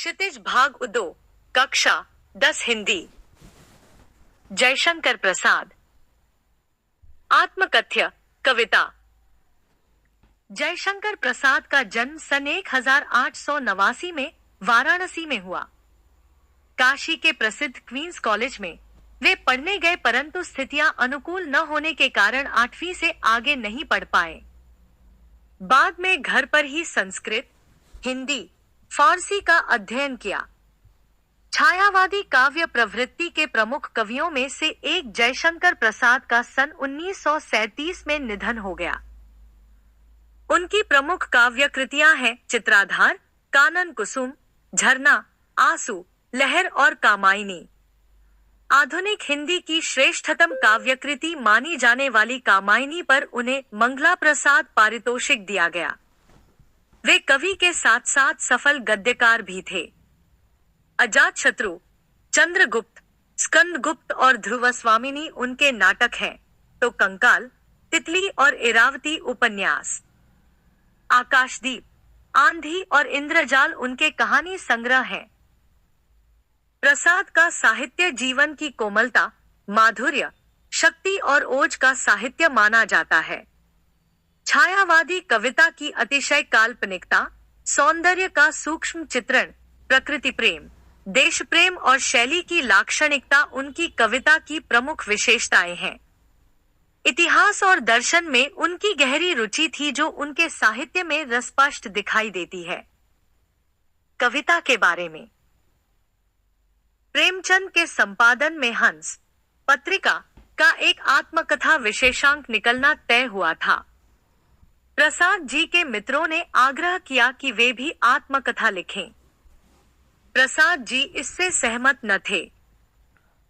क्षितिज भाग उदो कक्षा 10 हिंदी। जयशंकर प्रसाद। आत्मकथ्य कविता। जयशंकर प्रसाद का जन्म सन 1889 में वाराणसी में हुआ। काशी के प्रसिद्ध क्वींस कॉलेज में वे पढ़ने गए, परंतु स्थितियां अनुकूल न होने के कारण 8वीं से आगे नहीं पढ़ पाए। बाद में घर पर ही संस्कृत, हिंदी, फारसी का अध्ययन किया। छायावादी काव्य प्रवृत्ति के प्रमुख कवियों में से एक जयशंकर प्रसाद का सन 1937 में निधन हो गया। उनकी प्रमुख काव्य कृतियां हैं चित्राधार, कानन कुसुम, झरना, आंसू, लहर और कामायनी। आधुनिक हिंदी की श्रेष्ठतम काव्यकृति मानी जाने वाली कामायनी पर उन्हें मंगला प्रसाद पारितोषिक दिया गया। वे कवि के साथ साथ सफल गद्यकार भी थे। अजातशत्रु, चंद्रगुप्त, स्कंदगुप्त और ध्रुवस्वामिनी उनके नाटक हैं, तो कंकाल, तितली और इरावती उपन्यास। आकाशदीप, आंधी और इंद्रजाल उनके कहानी संग्रह हैं। प्रसाद का साहित्य जीवन की कोमलता, माधुर्य, शक्ति और ओज का साहित्य माना जाता है। छायावादी कविता की अतिशय काल्पनिकता, सौंदर्य का सूक्ष्म चित्रण, प्रकृति प्रेम, देश प्रेम और शैली की लाक्षणिकता उनकी कविता की प्रमुख विशेषताएं हैं। इतिहास और दर्शन में उनकी गहरी रुचि थी, जो उनके साहित्य में रसस्पष्ट दिखाई देती है। कविता के बारे में प्रेमचंद के संपादन में हंस पत्रिका का एक आत्मकथा विशेषांक निकलना तय हुआ था। प्रसाद जी के मित्रों ने आग्रह किया कि वे भी आत्मकथा लिखें। प्रसाद जी इससे सहमत न थे।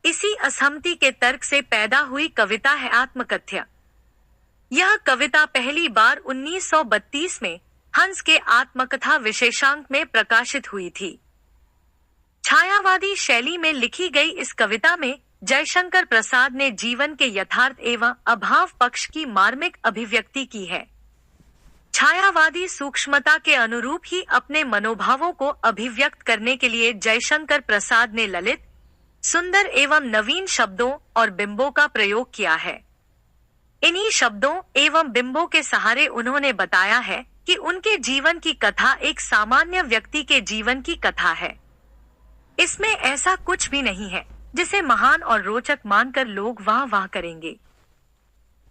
इसी असहमति के तर्क से पैदा हुई कविता है आत्मकथ्य। यह कविता पहली बार 1932 में हंस के आत्मकथा विशेषांक में प्रकाशित हुई थी। छायावादी शैली में लिखी गई इस कविता में जयशंकर प्रसाद ने जीवन के यथार्थ एवं अभाव पक्ष की मार्मिक अभिव्यक्ति की है। छायावादी सूक्ष्मता के अनुरूप ही अपने मनोभावों को अभिव्यक्त करने के लिए जयशंकर प्रसाद ने ललित, सुंदर एवं नवीन शब्दों और बिंबों का प्रयोग किया है। इन्हीं शब्दों एवं बिंबों के सहारे उन्होंने बताया है कि उनके जीवन की कथा एक सामान्य व्यक्ति के जीवन की कथा है। इसमें ऐसा कुछ भी नहीं है जिसे महान और रोचक मानकर लोग वाह वाह करेंगे।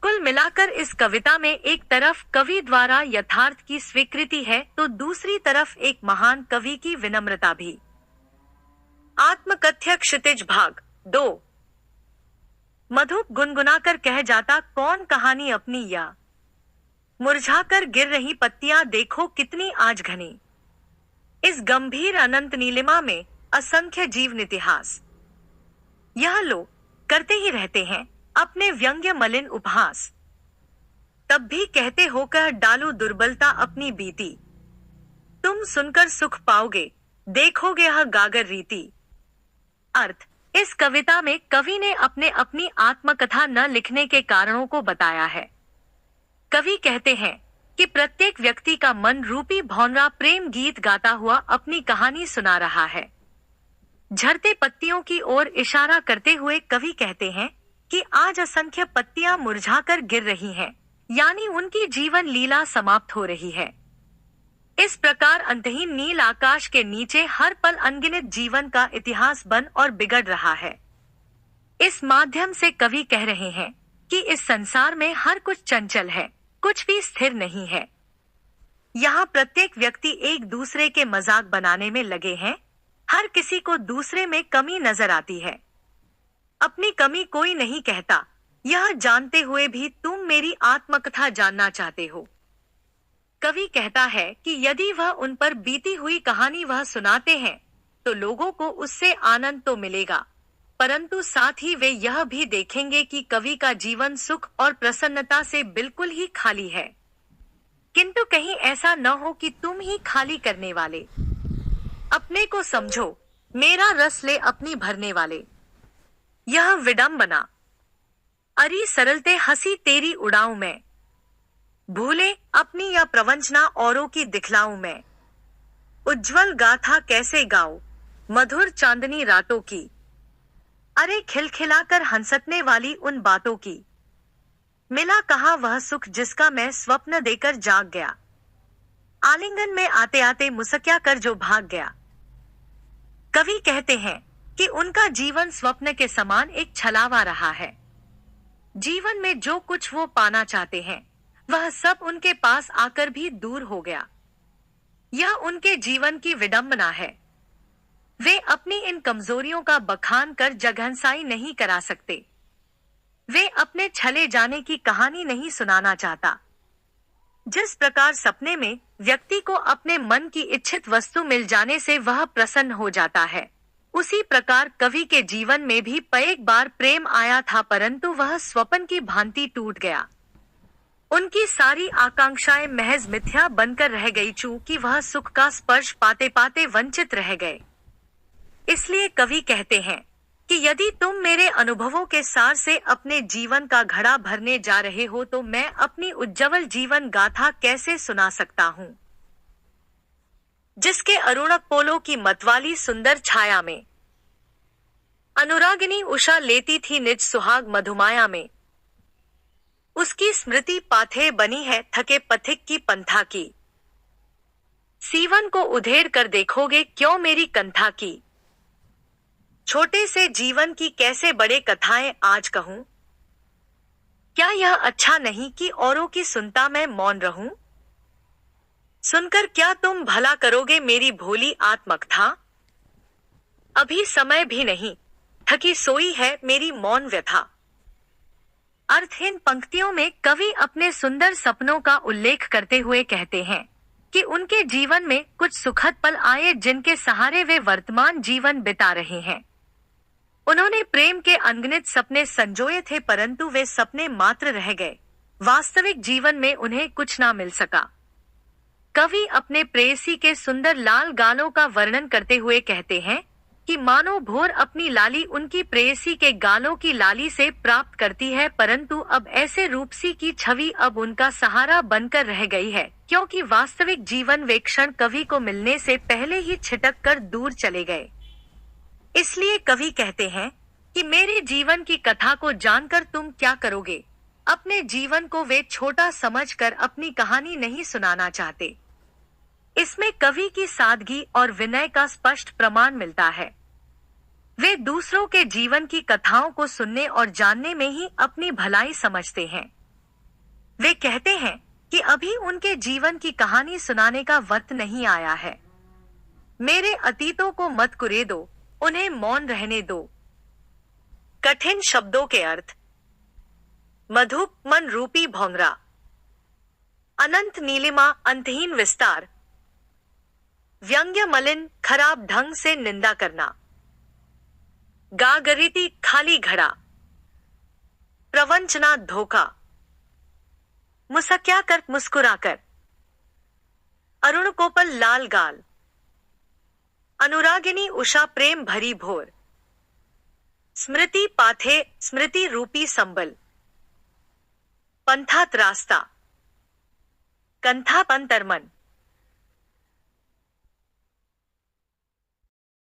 कुल मिलाकर इस कविता में एक तरफ कवि द्वारा यथार्थ की स्वीकृति है, तो दूसरी तरफ एक महान कवि की विनम्रता भी। आत्मकथ्य क्षितिज भाग 2। मधुप गुनगुनाकर कह जाता कौन कहानी अपनी, या मुरझाकर गिर रही पत्तियां देखो कितनी आज घनी। इस गंभीर अनंत नीलिमा में असंख्य जीवन इतिहास। यह लोग करते ही रहते हैं अपने व्यंग्य मलिन उपहास। तब भी कहते होकर डालो दुर्बलता अपनी बीती। तुम सुनकर सुख पाओगे, देखोगे यह गागर रीति। अर्थ, इस कविता में कवि ने अपनी आत्मकथा न लिखने के कारणों को बताया है। कवि कहते हैं कि प्रत्येक व्यक्ति का मन रूपी भौंरा प्रेम गीत गाता हुआ अपनी कहानी सुना रहा है। झरते पत्तियों की ओर इशारा करते हुए कवि कहते हैं कि आज असंख्य पत्तियां मुरझाकर गिर रही हैं, यानी उनकी जीवन लीला समाप्त हो रही है। इस प्रकार अंतहीन नील आकाश के नीचे हर पल अनगिनत जीवन का इतिहास बन और बिगड़ रहा है। इस माध्यम से कवि कह रहे हैं कि इस संसार में हर कुछ चंचल है, कुछ भी स्थिर नहीं है। यहाँ प्रत्येक व्यक्ति एक दूसरे के मजाक बनाने में लगे हैं। हर किसी को दूसरे में कमी नजर आती है। अपनी कमी कोई नहीं कहता, यह जानते हुए भी तुम मेरी आत्मकथा जानना चाहते हो। कवि कहता है कि यदि वह उन पर बीती हुई कहानी वह सुनाते हैं तो लोगों को उससे आनंद तो मिलेगा, परंतु साथ ही वे यह भी देखेंगे कि कवि का जीवन सुख और प्रसन्नता से बिल्कुल ही खाली है। किंतु कहीं ऐसा न हो कि तुम ही खाली करने वाले। अपने को समझो, मेरा रस ले अपनी भरने वाले। यह विडंबना। अरी सरलते हंसी तेरी उड़ाऊं मैं, भूले अपनी या प्रवंचना औरों की दिखलाऊं मैं। उज्जवल गाथा कैसे गाओ, मधुर चांदनी रातों की, अरे खिलखिलाकर हंसने वाली उन बातों की। मिला कहाँ वह सुख जिसका मैं स्वप्न देकर जाग गया, आलिंगन में आते आते मुस्किया कर जो भाग गया। कवि कहते हैं कि उनका जीवन स्वप्न के समान एक छलावा रहा है। जीवन में जो कुछ वो पाना चाहते हैं वह सब उनके पास आकर भी दूर हो गया। यह उनके जीवन की विडंबना है। वे अपनी इन कमजोरियों का बखान कर जघनसाई नहीं करा सकते। वे अपने छले जाने की कहानी नहीं सुनाना चाहता। जिस प्रकार सपने में व्यक्ति को अपने मन की इच्छित वस्तु मिल जाने से वह प्रसन्न हो जाता है, उसी प्रकार कवि के जीवन में भी एक बार प्रेम आया था, परंतु वह स्वप्न की भांति टूट गया। उनकी सारी आकांक्षाएं महज मिथ्या बनकर रह गई, चूंकि वह सुख का स्पर्श पाते पाते वंचित रह गए। इसलिए कवि कहते हैं कि यदि तुम मेरे अनुभवों के सार से अपने जीवन का घड़ा भरने जा रहे हो तो मैं अपनी उज्जवल जीवन गाथा कैसे सुना सकता हूँ, जिसके अरुणक पोलों की मतवाली सुंदर छाया में अनुरागिनी उषा लेती थी निज सुहाग मधुमाया में। उसकी स्मृति पाथे बनी है थके पथिक की पंथा की, सीवन को उधेड़ कर देखोगे क्यों मेरी कंथा की। छोटे से जीवन की कैसे बड़े कथाएं आज कहूं, क्या यह अच्छा नहीं कि औरों की सुनता मैं मौन रहूं। सुनकर क्या तुम भला करोगे मेरी भोली आत्मकथा, अभी समय भी नहीं थकी सोई है मेरी मौन व्यथा। अर्थहीन पंक्तियों में कवि अपने सुंदर सपनों का उल्लेख करते हुए कहते हैं कि उनके जीवन में कुछ सुखद पल आए जिनके सहारे वे वर्तमान जीवन बिता रहे हैं। उन्होंने प्रेम के अनगिनत सपने संजोए थे, परंतु वे सपने मात्र रह गए। वास्तविक जीवन में उन्हें कुछ ना मिल सका। कवि अपने प्रेयसी के सुंदर लाल गालों का वर्णन करते हुए कहते हैं कि मानो भोर अपनी लाली उनकी प्रेयसी के गालों की लाली से प्राप्त करती है, परंतु अब ऐसे रूपसी की छवि अब उनका सहारा बनकर रह गई है, क्योंकि वास्तविक जीवन वे क्षण कवि को मिलने से पहले ही छिटक कर दूर चले गए। इसलिए कवि कहते हैं कि मेरे जीवन की कथा को जानकर तुम क्या करोगे। अपने जीवन को वे छोटा समझकर अपनी कहानी नहीं सुनाना चाहते। इसमें कवि की सादगी और विनय का स्पष्ट प्रमाण मिलता है। वे दूसरों के जीवन की कथाओं को सुनने और जानने में ही अपनी भलाई समझते हैं। वे कहते हैं कि अभी उनके जीवन की कहानी सुनाने का वक्त नहीं आया है। मेरे अतीतों को मत कुरे दो, उन्हें मौन रहने दो। कठिन शब्दों के अर्थ। मधुप मन रूपी भौंगरा, अनंत नीलिमा अंतहीन विस्तार, व्यंग्य मलिन खराब ढंग से निंदा करना, गागरीती खाली घड़ा, प्रवंचना धोखा, मुस्किया कर मुस्कुराकर, अरुण कोपल लाल गाल, अनुरागिनी उषा प्रेम भरी भोर, स्मृति पाथे स्मृति रूपी संबल, पंथात रास्ता, कंथा पंतरमन।